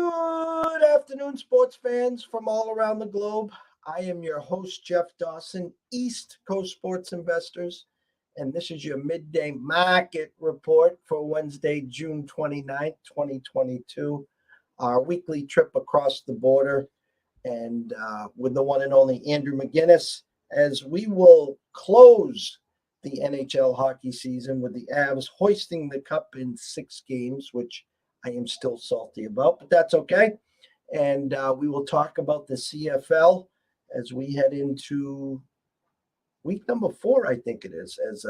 Good afternoon, sports fans from all around the globe. I am your host, Jeff Dawson, East Coast Sports Investors, and this is your midday market report for Wednesday, June 29th, 2022. Our weekly trip across the border and with the one and only Andrew McInnis, as we will close the NHL hockey season with the Avs hoisting the cup in 6 games, which I am still salty about, but that's okay. And we will talk about the CFL as we head into week number 4, I think it is, as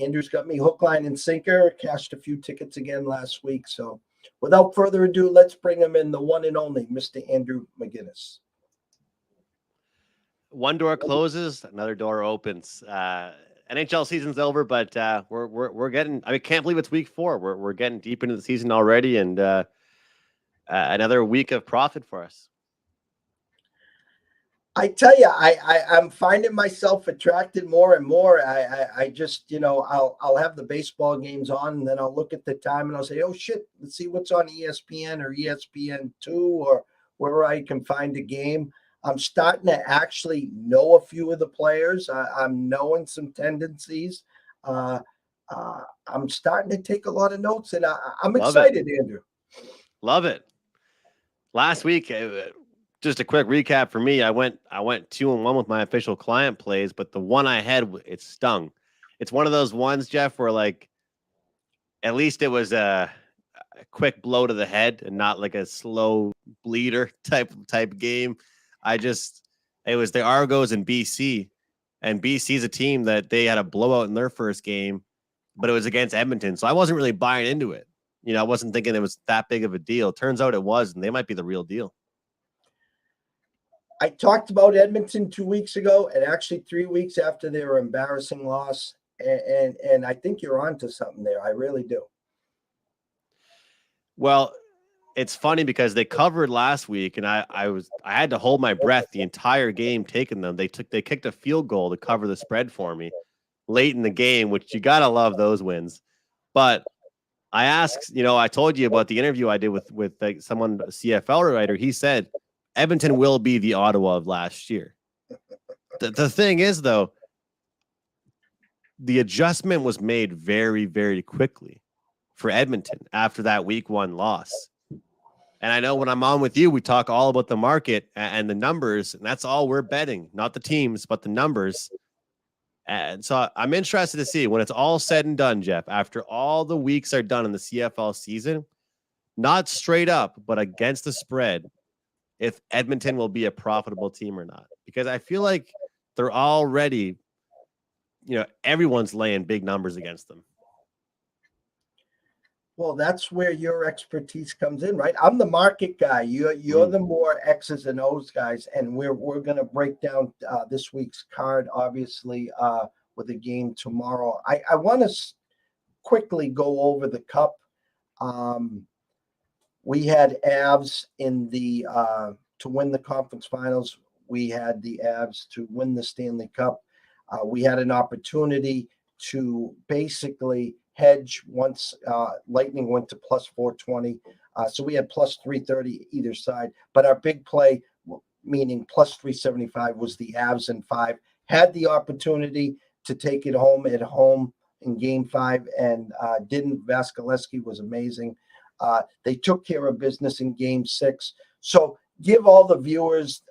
Andrew's got me hook, line, and sinker, cashed a few tickets again last week. So without further ado, let's bring him in, the one and only Mr. Andrew McInnis. One door closes, another door opens. NHL season's over, but we're getting. I mean, can't believe it's week 4. We're getting deep into the season already, and another week of profit for us. I tell you, I'm finding myself attracted more and more. I just, I'll have the baseball games on, and then I'll look at the time and I'll say, oh shit, let's see what's on ESPN or ESPN2 or where I can find a game. I'm starting to actually know a few of the players. I'm knowing some tendencies. I'm starting to take a lot of notes, and I'm excited, Andrew. Love it. Last week, just a quick recap for me. I went 2-1 with my official client plays, but the one I had, it stung. It's one of those ones, Jeff, where like at least it was a quick blow to the head and not like a slow bleeder type game. It was the Argos in BC, and BC is a team that they had a blowout in their first game, but it was against Edmonton. So I wasn't really buying into it. I wasn't thinking it was that big of a deal. Turns out it was, and they might be the real deal. I talked about Edmonton 2 weeks ago, and actually 3 weeks after their embarrassing loss. And I think you're onto something there. I really do. Well, it's funny because they covered last week, and I had to hold my breath the entire game taking them. They kicked a field goal to cover the spread for me late in the game, which you gotta love those wins. But I asked, I told you about the interview I did with like someone, a CFL writer. He said Edmonton will be the Ottawa of last year. The thing is, though, the adjustment was made very, very quickly for Edmonton after that week 1 loss. And I know when I'm on with you, we talk all about the market and the numbers, and that's all we're betting, not the teams, but the numbers. And so I'm interested to see when it's all said and done, Jeff, after all the weeks are done in the CFL season, not straight up, but against the spread, if Edmonton will be a profitable team or not. Because I feel like they're already, everyone's laying big numbers against them. Well, that's where your expertise comes in, right? I'm the market guy. You're the more X's and O's guys, and we're going to break down this week's card, obviously, with a game tomorrow. I want to quickly go over the cup. We had Avs in the to win the conference finals. We had the Avs to win the Stanley Cup. We had an opportunity to basically hedge once Lightning went to plus 420. So we had plus 330 either side. But our big play, meaning plus 375, was the Avs in 5. Had the opportunity to take it home at home in game 5 and didn't. Vasilevsky was amazing. They took care of business in game 6. So give all the viewers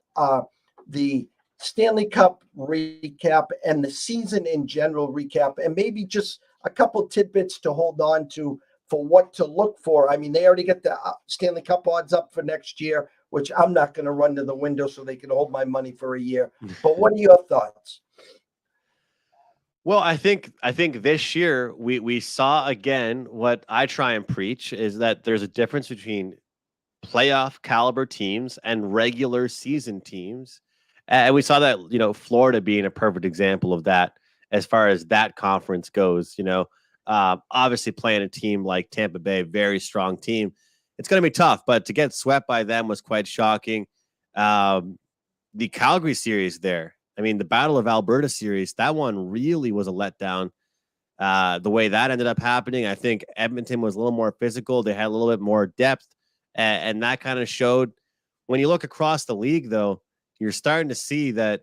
the Stanley Cup recap and the season in general recap, and maybe just a couple tidbits to hold on to for what to look for. I mean, they already get the Stanley Cup odds up for next year, which I'm not going to run to the window so they can hold my money for a year. But what are your thoughts? Well, I think this year we saw again what I try and preach is that there's a difference between playoff caliber teams and regular season teams. And we saw that, Florida being a perfect example of that as far as that conference goes. Obviously playing a team like Tampa Bay, very strong team. It's going to be tough, but to get swept by them was quite shocking. The Calgary series there, I mean, the Battle of Alberta series, that one really was a letdown. The way that ended up happening, I think Edmonton was a little more physical. They had a little bit more depth, And that kind of showed when you look across the league, though, you're starting to see that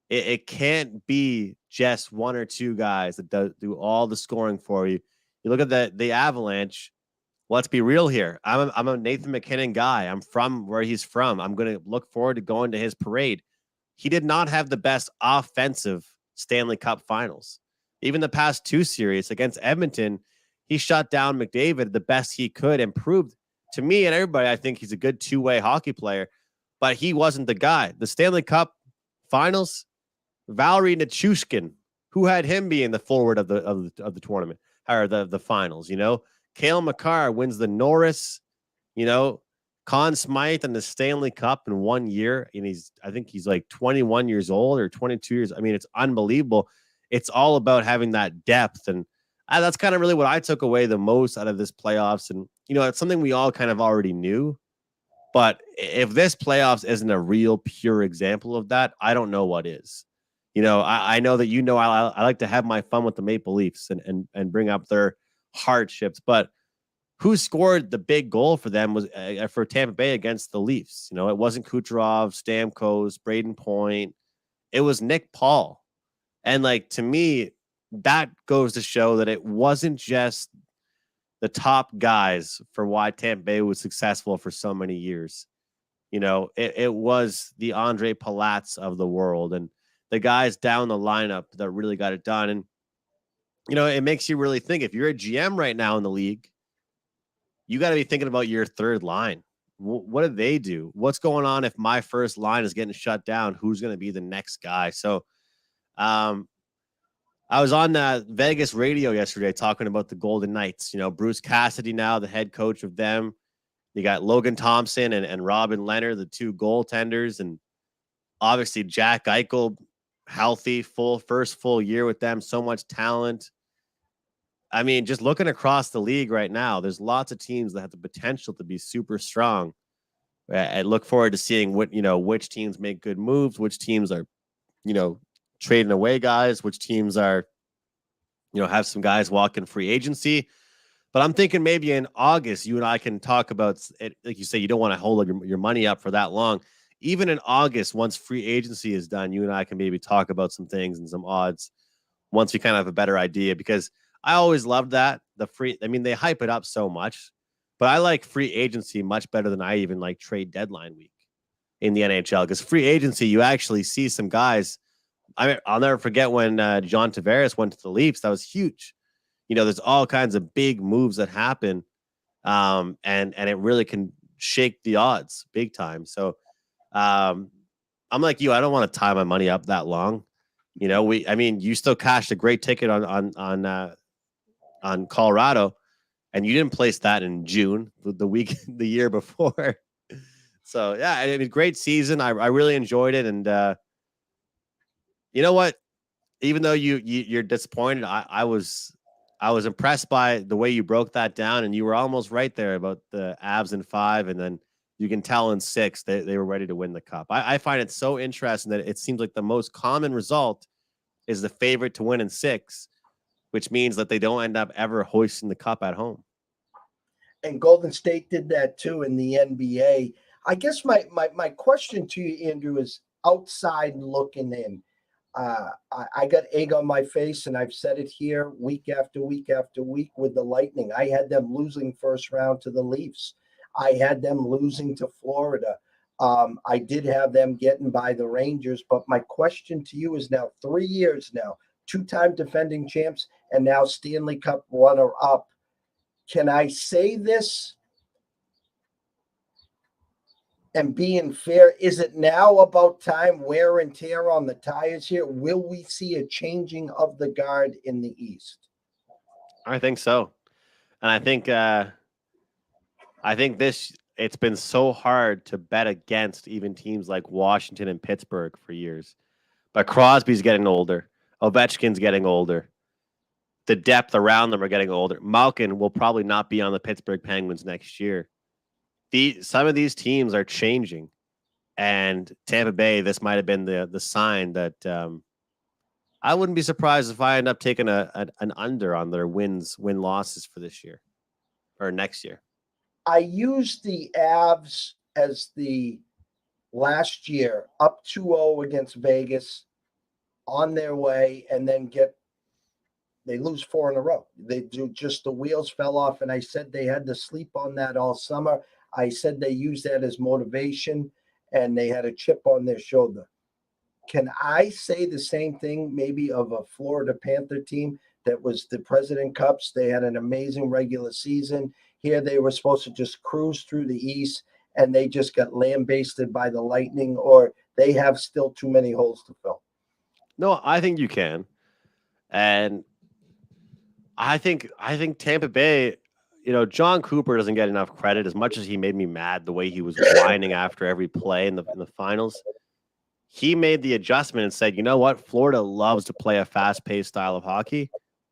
it can't be just one or two guys that do all the scoring for you. You look at the Avalanche. Let's be real here. I'm a Nathan McKinnon guy. I'm from where he's from. I'm going to look forward to going to his parade. He did not have the best offensive Stanley Cup finals. Even the past two series against Edmonton, he shut down McDavid the best he could and proved to me and everybody, I think he's a good two-way hockey player, but he wasn't the guy. The Stanley Cup finals, Valerie Nichushkin, who had him being the forward of the tournament or the finals, you know? Cale Makar wins the Norris, you know, Conn Smythe and the Stanley Cup in 1 year. And I think he's like 21 years old or 22 years. I mean, it's unbelievable. It's all about having that depth. And that's kind of really what I took away the most out of this playoffs. And, you know, it's something we all kind of already knew. But if this playoffs isn't a real pure example of that, I don't know what is. You know, I know that, you know, I like to have my fun with the Maple Leafs and bring up their hardships, but who scored the big goal for them was for Tampa Bay against the Leafs. You know, it wasn't Kucherov, Stamkos, Braden Point. It was Nick Paul. And like, to me, that goes to show that it wasn't just the top guys for why Tampa Bay was successful for so many years. You know, it was the Andre Palats of the world and the guys down the lineup that really got it done. And, you know, it makes you really think if you're a GM right now in the league, you got to be thinking about your third line. What do they do? What's going on if my first line is getting shut down? Who's going to be the next guy? So I was on Vegas radio yesterday talking about the Golden Knights. You know, Bruce Cassidy now, the head coach of them. You got Logan Thompson and Robin Leonard, the two goaltenders. And obviously Jack Eichel, healthy, first full year with them. So much talent. I mean, just looking across the league right now, there's lots of teams that have the potential to be super strong. I look forward to seeing which teams make good moves, which teams are, you know, trading away guys, which teams are, you know, have some guys walk in free agency. But I'm thinking maybe in August, you and I can talk about it. Like you say, you don't want to hold your money up for that long. Even in August, once free agency is done, you and I can maybe talk about some things and some odds once we kind of have a better idea, because I always loved that. They hype it up so much, but I like free agency much better than I even like trade deadline week in the NHL, because free agency, you actually see some guys. I'll never forget when John Tavares went to the Leafs. That was huge. You know, there's all kinds of big moves that happen, and it really can shake the odds big time. So I'm like you. I don't want to tie my money up that long. You know, you still cashed a great ticket on Colorado, and you didn't place that in June, the year before. So yeah, I mean, great season. I really enjoyed it, and you know what? Even though you're disappointed, I was impressed by the way you broke that down, and you were almost right there about the Avs in 5, and then you can tell in 6 they were ready to win the cup. I find it so interesting that it seems like the most common result is the favorite to win in 6, which means that they don't end up ever hoisting the cup at home. And Golden State did that too in the NBA. I guess my question to you, Andrew, is outside looking in. I got egg on my face, and I've said it here week after week after week with the Lightning. I had them losing first round to the Leafs. I had them losing to Florida. I did have them getting by the Rangers. But my question to you is now 3 years now, 2-time defending champs, and now Stanley Cup runner-up. Can I say this and being fair? Is it now about time, wear and tear on the tires here? Will we see a changing of the guard in the East? I think so. And I think it's been so hard to bet against even teams like Washington and Pittsburgh for years. But Crosby's getting older. Ovechkin's getting older. The depth around them are getting older. Malkin will probably not be on the Pittsburgh Penguins next year. Some of these teams are changing, and Tampa Bay, this might have been the sign that I wouldn't be surprised if I end up taking an under on their win losses for this year or next year. I used the Avs as the last year up 2-0 against Vegas on their way, and then they lose 4 in a row. They do just the wheels fell off, and I said they had to sleep on that all summer. I said they used that as motivation, and they had a chip on their shoulder. Can I say the same thing maybe of a Florida Panther team that was the President Cups? They had an amazing regular season. Here they were supposed to just cruise through the East, and they just got lambasted by the Lightning, or they have still too many holes to fill. No, I think you can. And I think Tampa Bay, John Cooper doesn't get enough credit. As much as he made me mad the way he was whining after every play in the finals, he made the adjustment and said, you know what? Florida loves to play a fast-paced style of hockey.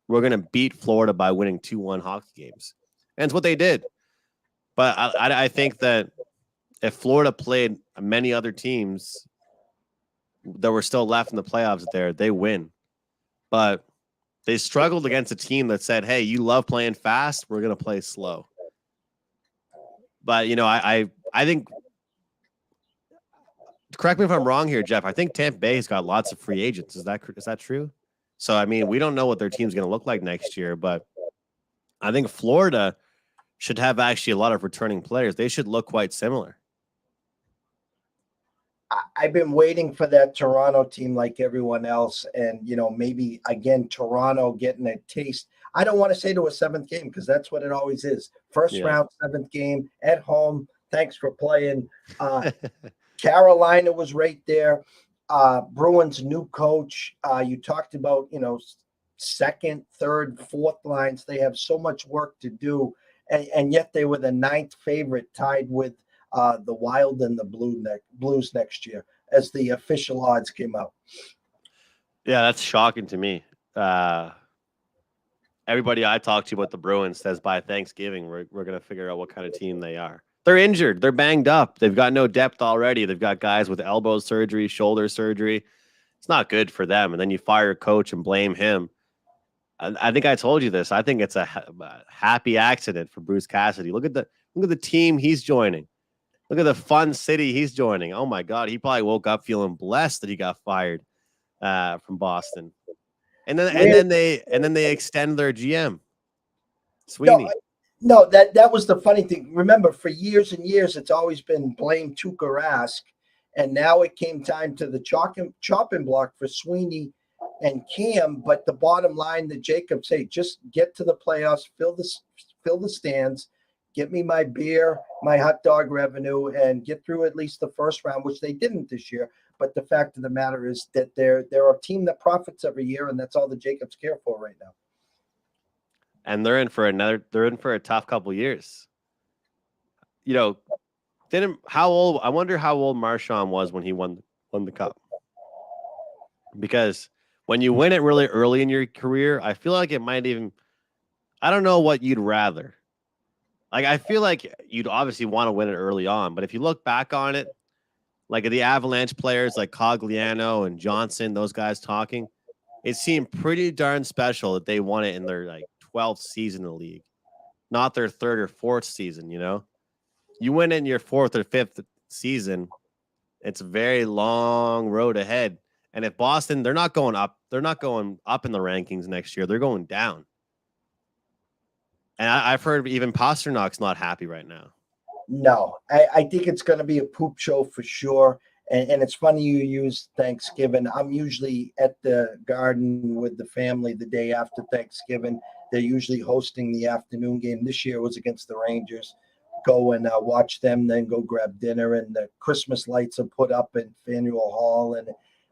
We're going to beat Florida by winning 2-1 hockey games. And it's what they did. But I think that if Florida played many other teams that were still left in the playoffs there, they win. But they struggled against a team that said, hey, you love playing fast. We're going to play slow. But, I think, correct me if I'm wrong here, Jeff, I think Tampa Bay has got lots of free agents. Is that true? So, I mean, we don't know what their team's going to look like next year, but I think Florida should have actually a lot of returning players. They should look quite similar. I've been waiting for that Toronto team like everyone else. And, maybe again, Toronto getting a taste. I don't want to say to a 7th game because that's what it always is. First round, 7th game at home. Thanks for playing. Carolina was right there. Bruins new coach. You talked about, second, third, fourth lines. They have so much work to do. And yet they were the 9th favorite, tied with the Wild and the Blues next year as the official odds came out. Yeah, that's shocking to me. Everybody I talk to about the Bruins says by Thanksgiving, we're going to figure out what kind of team they are. They're injured. They're banged up. They've got no depth already. They've got guys with elbow surgery, shoulder surgery. It's not good for them. And then you fire a coach and blame him. I think I told you this. I think it's a happy accident for Bruce Cassidy. Look at the team he's joining. Look at the fun city he's joining. Oh my God, he probably woke up feeling blessed that he got fired from Boston. And then they extend their GM, Sweeney. No, that was the funny thing. Remember, for years and years, it's always been blame Tuukka Rask, and now it came time to the chopping block for Sweeney and Cam. But the bottom line that Jacob say, just get to the playoffs, fill the stands, get me my beer, my hot dog revenue, and get through at least the first round, which they didn't this year. But the fact of the matter is that they're a team that profits every year, and that's all the Jacobs care for right now. And they're in for a tough couple years. I wonder how old Marchand was when he won the cup. Because when you win it really early in your career, I feel like it might even, I don't know what you'd rather. Like, I feel like you'd obviously want to win it early on, but if you look back on it, like the Avalanche players like Cogliano and Johnson, those guys talking, it seemed pretty darn special that they won it in their 12th season in the league, not their 3rd or 4th season. You win it in your 4th or 5th season, it's a very long road ahead. And if Boston, they're not going up in the rankings next year. They're going down. And I've heard even Pasternak's not happy right now. No, I think it's going to be a poop show for sure. And it's funny you use Thanksgiving. I'm usually at the Garden with the family the day after Thanksgiving. They're usually hosting the afternoon game. This year was against the Rangers. Go and watch them, then go grab dinner. And the Christmas lights are put up in Faneuil Hall. And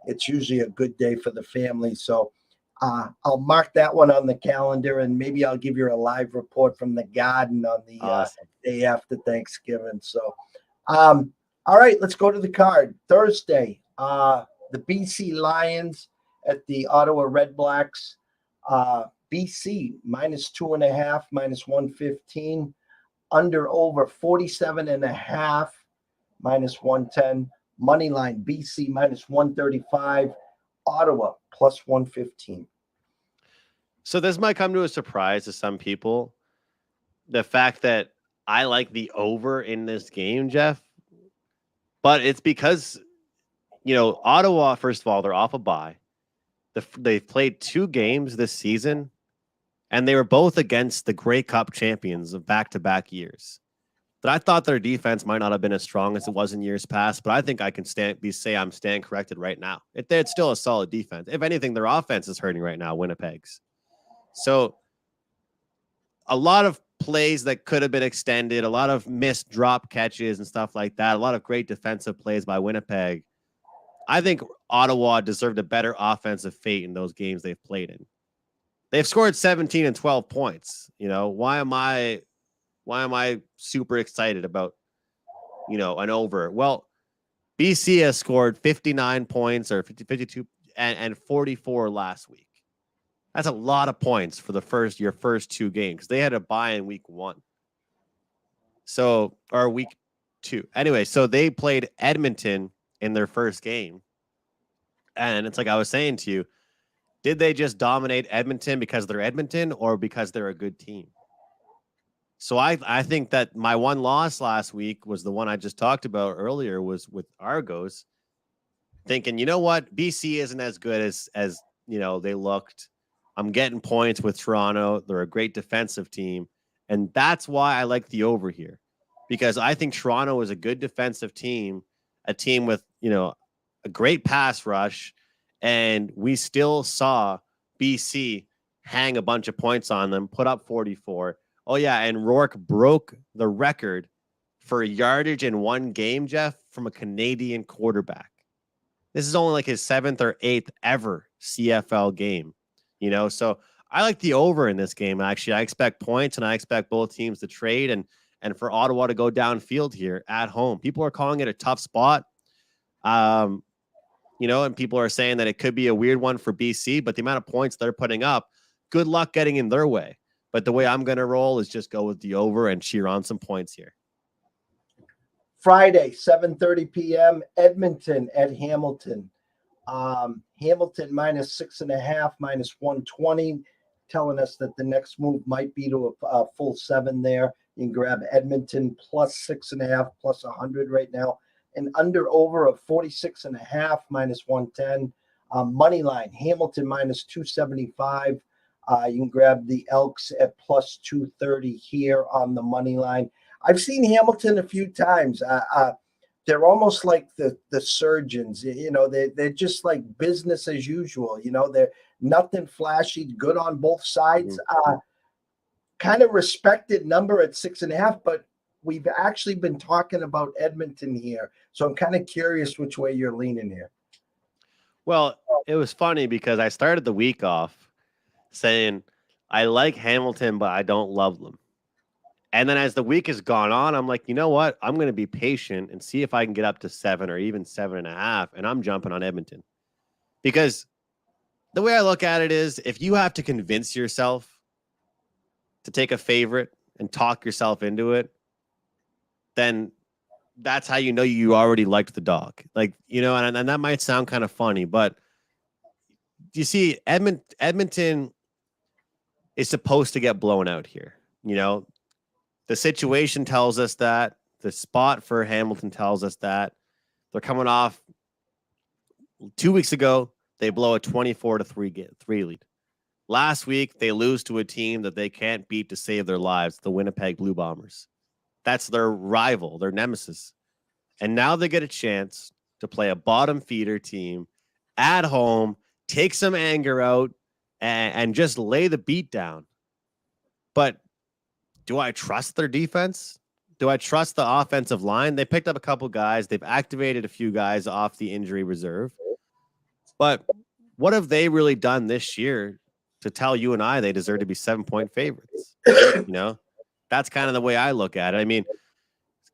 it's usually a good day for the family. So I'll mark that one on the calendar, and maybe I'll give you a live report from the Garden on the awesome. Day after Thanksgiving. So, all right, let's go to the card. Thursday, the BC Lions at the Ottawa Red Blacks. BC -2.5, -115. Under over 47.5, -110. Money line BC -135. Ottawa +115. So this might come to a surprise to some people. The fact that I like the over in this game, Jeff. But it's because, Ottawa, first of all, they're off a bye. They've played 2 games this season, and they were both against the Grey Cup champions of back-to-back years. But I thought their defense might not have been as strong as it was in years past, but I think I can say I'm stand corrected right now. It's still a solid defense. If anything, their offense is hurting right now, Winnipeg's. So a lot of plays that could have been extended, a lot of missed drop catches and stuff like that, a lot of great defensive plays by Winnipeg. I think Ottawa deserved a better offensive fate in those games they've played in. They've scored 17 and 12 points. Why am I super excited about, an over? Well, BC has scored 59 points or 52 and 44 last week. That's a lot of points for your first 2 games. They had a bye in week 1. Or week 2. Anyway, so they played Edmonton in their first game. And it's like I was saying to you, did they just dominate Edmonton because they're Edmonton or because they're a good team? So I think that my one loss last week was the one I just talked about earlier, was with Argos, thinking, you know what, BC isn't as good as they looked. I'm getting points with Toronto. They're a great defensive team. And that's why I like the over here, because I think Toronto is a good defensive team, a team with, a great pass rush. And we still saw BC hang a bunch of points on them, put up 44. Oh, yeah. And Rourke broke the record for yardage in one game, Jeff, from a Canadian quarterback. This is only like his 7th or 8th ever CFL game. So I like the over in this game. Actually, I expect points, and I expect both teams to trade and for Ottawa to go downfield here at home. People are calling it a tough spot. And people are saying that it could be a weird one for BC, but the amount of points they're putting up, good luck getting in their way. But the way I'm going to roll is just go with the over and cheer on some points here. Friday, 7:30 p.m., Edmonton at Hamilton. Hamilton -6.5, -120, telling us that the next move might be to a full 7 there. You can grab Edmonton +6.5, +100 right now. And under over of 46.5, -110. Money line, Hamilton -275. You can grab the Elks at +230 here on the money line. I've seen Hamilton a few times. They're almost like the surgeons, they're just like business as usual. They're nothing flashy, good on both sides. Kind of respected number at 6.5, but we've actually been talking about Edmonton here. So I'm kind of curious which way you're leaning here. Well, it was funny because I started the week off saying I like Hamilton, but I don't love them. And then as the week has gone on, I'm like, you know what? I'm going to be patient and see if I can get up to 7 or even 7.5. And I'm jumping on Edmonton, because the way I look at it is, if you have to convince yourself to take a favorite and talk yourself into it, then that's how you know you already liked the dog. Like, and that might sound kind of funny, but you see, Edmonton is supposed to get blown out here. The situation tells us that. The spot for Hamilton tells us that. They're coming off 2 weeks ago. They blow a 24-3 lead. Last week, they lose to a team that they can't beat to save their lives, the Winnipeg Blue Bombers. That's their rival, their nemesis. And now they get a chance to play a bottom feeder team at home, take some anger out, and just lay the beat down. But do I trust their defense? Do I trust the offensive line? They picked up a couple guys. They've activated a few guys off the injury reserve. But what have they really done this year to tell you and I they deserve to be 7-point favorites? That's kind of the way I look at it. I mean,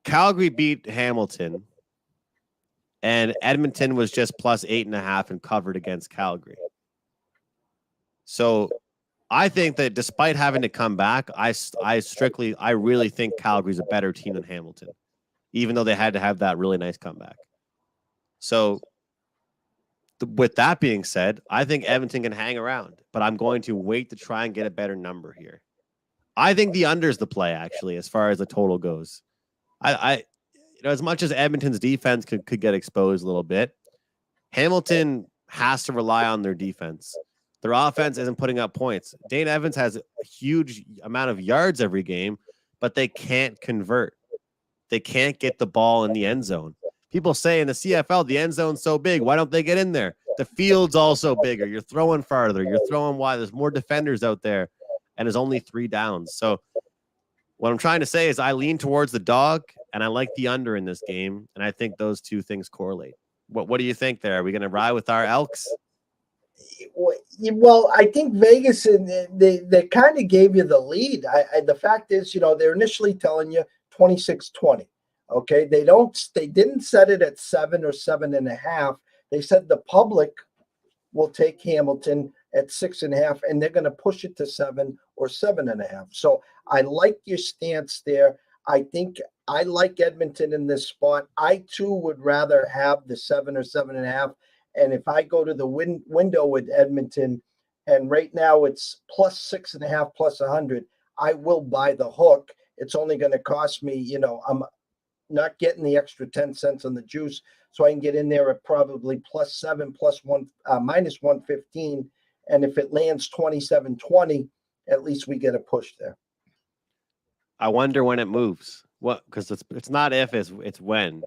Calgary beat Hamilton, and Edmonton was just +8.5 and covered against Calgary. So I think that despite having to come back, I really think Calgary's a better team than Hamilton, even though they had to have that really nice comeback. So with that being said, I think Edmonton can hang around, but I'm going to wait to try and get a better number here. I think the under is the play, actually, as far as the total goes. I as much as Edmonton's defense could get exposed a little bit, Hamilton has to rely on their defense. Their offense isn't putting up points. Dane Evans has a huge amount of yards every game, but they can't convert. They can't get the ball in the end zone. People say in the CFL, the end zone's so big. Why don't they get in there? The field's also bigger. You're throwing farther. You're throwing wide. There's more defenders out there, and there's only 3 downs. So what I'm trying to say is I lean towards the dog, and I like the under in this game, and I think those two things correlate. What do you think there? Are we going to ride with our Elks? Well, I think Vegas, they kind of gave you the lead. The fact is, they're initially telling you 26-20. Okay, they didn't set it at 7 or 7.5. They said the public will take Hamilton at 6.5, and they're going to push it to 7 or 7.5. So I like your stance there. I think I like Edmonton in this spot. I too would rather have the 7 or 7.5. And if I go to the window with Edmonton, and right now it's plus 6.5 plus 100, I will buy the hook. It's only going to cost me, I'm not getting the extra 10 cents on the juice, so I can get in there at probably plus 7, plus 1, minus 115. And if it lands 27-20, at least we get a push there. I wonder when it moves. What? Because it's not if, it's when.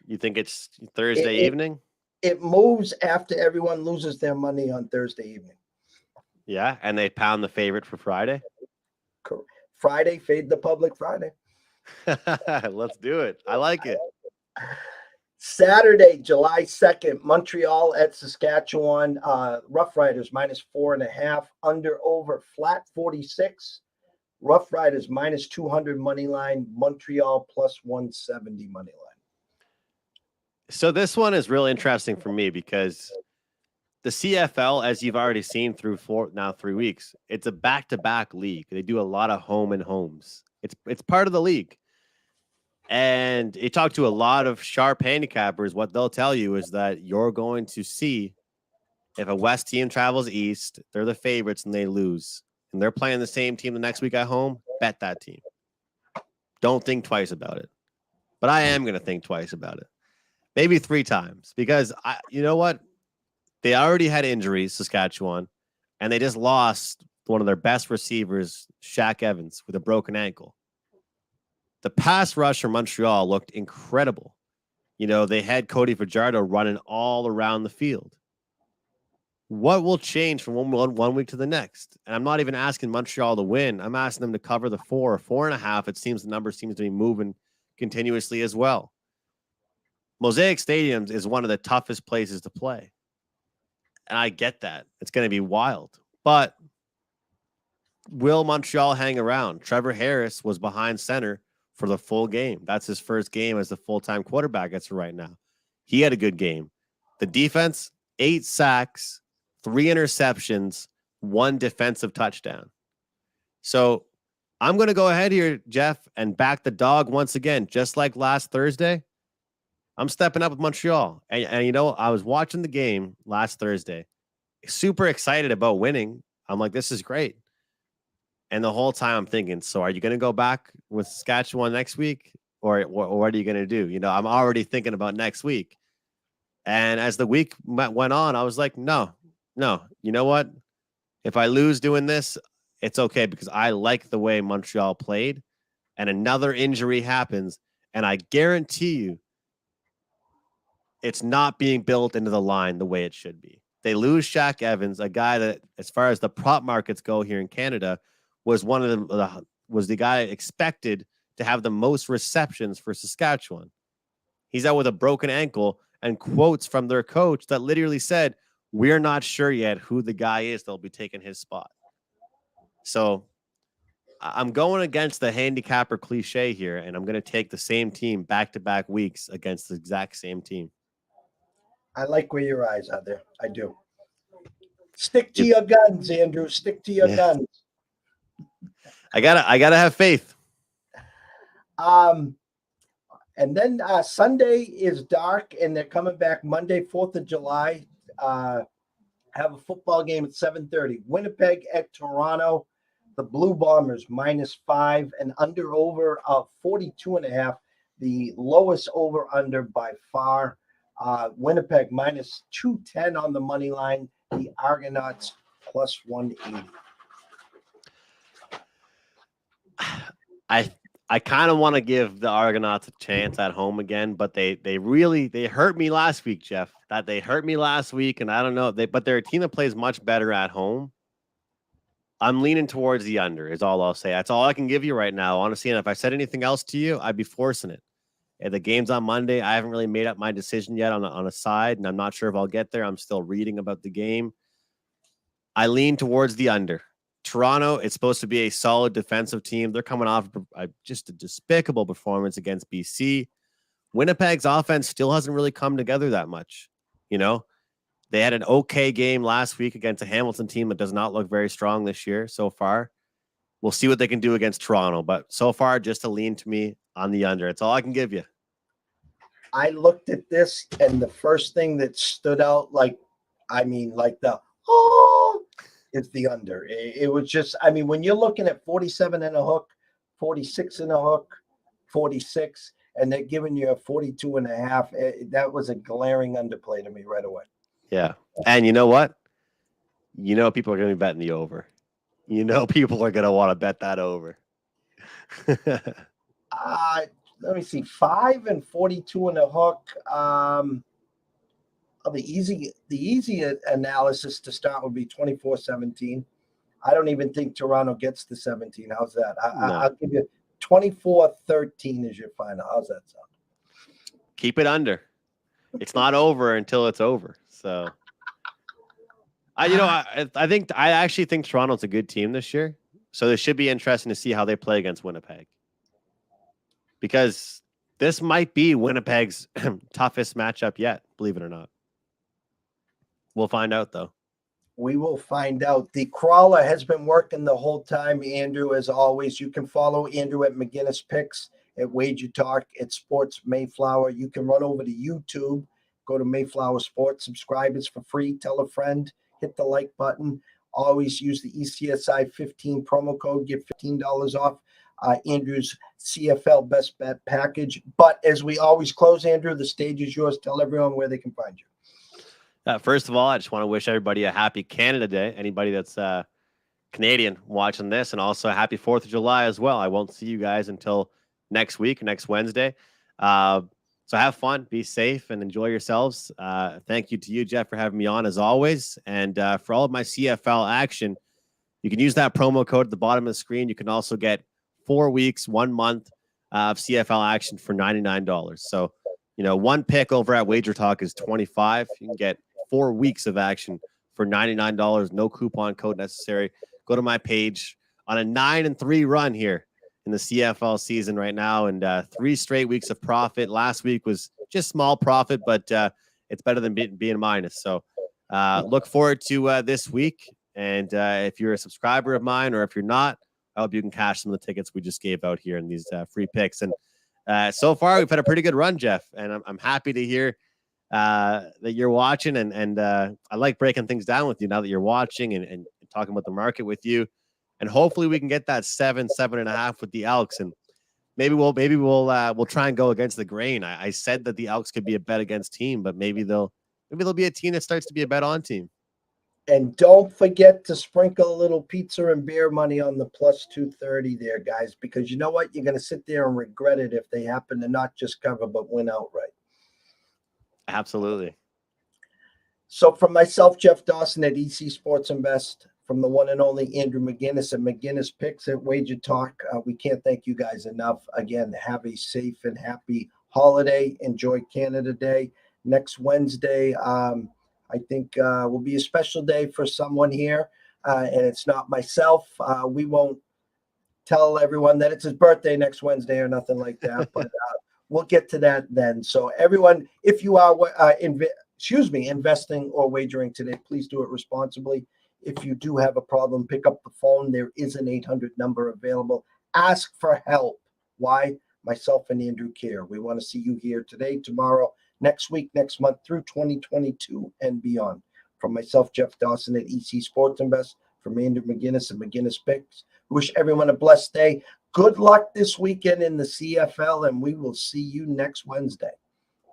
You think it's Thursday evening? It moves after everyone loses their money on Thursday evening. Yeah, and they pound the favorite for Friday? Friday, fade the public Friday. Let's do it. I like it. Saturday, July 2nd, Montreal at Saskatchewan. Rough Riders minus 4.5, under over flat 46. Rough Riders minus 200 money line, Montreal plus 170 money line. So this one is real interesting for me because the CFL, as you've already seen through 3 weeks, it's a back-to-back league. They do a lot of home and homes. It's part of the league. And you talk to a lot of sharp handicappers, what they'll tell you is that you're going to see if a West team travels east, they're the favorites and they lose, and they're playing the same team the next week at home, bet that team. Don't think twice about it. But I am going to think twice about it. Maybe 3 times, because you know what? They already had injuries, Saskatchewan, and they just lost one of their best receivers, Shaq Evans, with a broken ankle. The pass rush from Montreal looked incredible. They had Cody Fajardo running all around the field. What will change from one week to the next? And I'm not even asking Montreal to win. I'm asking them to cover the 4 or 4.5. It seems the number seems to be moving continuously as well. Mosaic Stadium is one of the toughest places to play. And I get that. It's going to be wild. But will Montreal hang around? Trevor Harris was behind center for the full game. That's his first game as the full-time quarterback as of right now. He had a good game. The defense, 8 sacks, 3 interceptions, 1 defensive touchdown. So I'm going to go ahead here, Jeff, and back the dog once again, just like last Thursday. I'm stepping up with Montreal. And I was watching the game last Thursday, super excited about winning. I'm like, this is great. And the whole time I'm thinking, so are you going to go back with Saskatchewan next week? Or what are you going to do? I'm already thinking about next week. And as the week went on, I was like, no. You know what? If I lose doing this, it's okay, because I like the way Montreal played. And another injury happens, and I guarantee you, it's not being built into the line the way it should be. They lose Shaq Evans, a guy that, as far as the prop markets go here in Canada, was was the guy expected to have the most receptions for Saskatchewan. He's out with a broken ankle, and quotes from their coach that literally said, "We're not sure yet who the guy is that'll be taking his spot." So I'm going against the handicapper cliche here, and I'm going to take the same team back-to-back weeks against the exact same team. I like where your eyes are there. I do. Stick to your guns, Andrew. Stick to your guns. I gotta have faith. And then Sunday is dark, and they're coming back Monday, 4th of July. Have a football game at 7:30. Winnipeg at Toronto. the Blue Bombers -5, and under over of 42.5, the lowest over under by far. Winnipeg -210 on the money line. The Argonauts +180. I kind of want to give the Argonauts a chance at home again, but they hurt me last week, Jeff. That they hurt me last week, and I don't know. But they're a team that plays much better at home. I'm leaning towards the under, is all I'll say. That's all I can give you right now, honestly. And if I said anything else to you, I'd be forcing it. And the game's on Monday. I haven't really made up my decision yet on a side, and I'm not sure if I'll get there. I'm still reading about the game. I lean towards the under. Toronto, it's supposed to be a solid defensive team. They're coming off just a despicable performance against BC. Winnipeg's offense still hasn't really come together that much. You know, they had an okay game last week against a Hamilton team that does not look very strong this year so far. We'll see what they can do against Toronto, but so far, just a lean to me on the under. It's all I can give you. I looked at this, and the first thing that stood out, like the is the under. It was just, when you're looking at 47 and a hook, 46 and a hook, 46, and they're giving you a 42 and a half, that was a glaring underplay to me right away. Yeah. And you know what? People are going to be betting the over. People are going to want to bet that over. Let me see. 5 and 42 and a hook. The easy analysis to start would be 24-17. I don't even think Toronto gets to 17. How's that? I'll give you 24-13 as your final. How's that sound? Keep it under. It's not over until it's over. So, I actually think Toronto's a good team this year. So it should be interesting to see how they play against Winnipeg, because this might be Winnipeg's toughest matchup yet, believe it or not. We'll find out, though. We will find out. The crawler has been working the whole time, Andrew, as always. You can follow Andrew at McInnis Picks, at Wager Talk, at Sports Mayflower. You can run over to YouTube, go to Mayflower Sports, subscribe. It's for free. Tell a friend, hit the like button. Always use the ECSI 15 promo code, get $15 off Andrew's CFL Best Bet package. But as we always close, Andrew, the stage is yours. Tell everyone where they can find you. First of all, I just want to wish everybody a happy Canada Day. Anybody that's Canadian watching this, and also a happy 4th of July as well. I won't see you guys until next week, next Wednesday. So have fun, be safe, and enjoy yourselves. Thank you to you, Jeff, for having me on as always. And for all of my CFL action, you can use that promo code at the bottom of the screen. You can also get 4 weeks, 1 month of CFL action for $99. So, one pick over at Wager Talk is $25. You can get 4 weeks of action for $99. No coupon code necessary. Go to my page on a 9-3 run here in the CFL season right now, and 3 straight weeks of profit. Last week was just small profit, but it's better than being minus. So look forward to this week. And if you're a subscriber of mine, or if you're not, I hope you can cash some of the tickets we just gave out here in these free picks. And so far, we've had a pretty good run, Jeff, and I'm happy to hear that you're watching, and I like breaking things down with you now that you're watching and talking about the market with you, and hopefully we can get that 7.5 with the Elks, and maybe we'll try and go against the grain. I said that the Elks could be a bet against team, but maybe they'll be a team that starts to be a bet on team. And don't forget to sprinkle a little pizza and beer money on the +230 there, guys, because you know what? You're going to sit there and regret it if they happen to not just cover but win outright. Absolutely. So from myself, Jeff Dawson at EC Sports Invest, from the one and only Andrew McInnis at McInnis Picks at Wager Talk, we can't thank you guys enough. Again, have a safe and happy holiday. Enjoy Canada Day. Next Wednesday, I think will be a special day for someone here, and it's not myself. We won't tell everyone that it's his birthday next Wednesday or nothing like that, but we'll get to that then. So everyone, if you are investing or wagering today, please do it responsibly. If you do have a problem, pick up the phone. There is an 800 number available. Ask for help. Why? Myself and Andrew care. We want to see you here today, tomorrow, next week, next month, through 2022 and beyond. From myself, Jeff Dawson at EC Sports Invest, from Andrew McInnis and McInnis Picks. Wish everyone a blessed day. Good luck this weekend in the CFL, and we will see you next Wednesday.